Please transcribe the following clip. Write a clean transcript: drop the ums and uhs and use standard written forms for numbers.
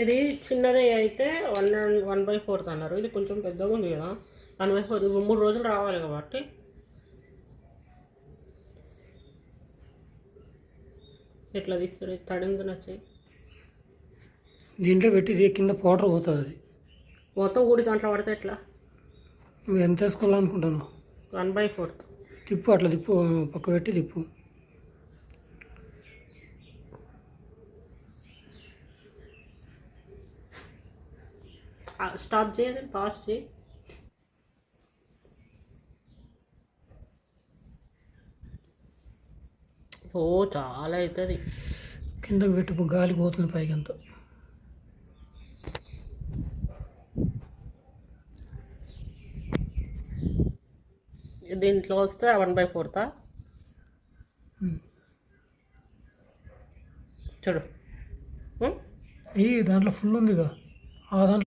ఇది చిన్నది అయితే 1/4 అన్నారు. ఇది కొంచెం పెద్దగా ఉంది కదా, 1/4 3 రోజులు రావాలి కాబట్టి. ఎట్లా తీస్తారు? తడింది నచ్చాయి. దీంట్లో పెట్టి కింద పౌడర్ పోతుంది. అది మొత్తం కూడి దాంట్లో పడితే ఎట్లా? నువ్వు ఎంత వేసుకోవాలనుకుంటాను? 1/4. తిప్పు, అట్లా తిప్పు, పక్క పెట్టి తిప్పు. స్టాప్ చేయాలి, పాస్ చేయి. ఓ చాలా అవుతుంది. కిందకి పెట్టు, గాలి పోతుంది పైకి అంతా. దీంట్లో వస్తే 1/4 చూడు. ఈ దాంట్లో ఫుల్ ఉందిగా, ఆ దాంట్లో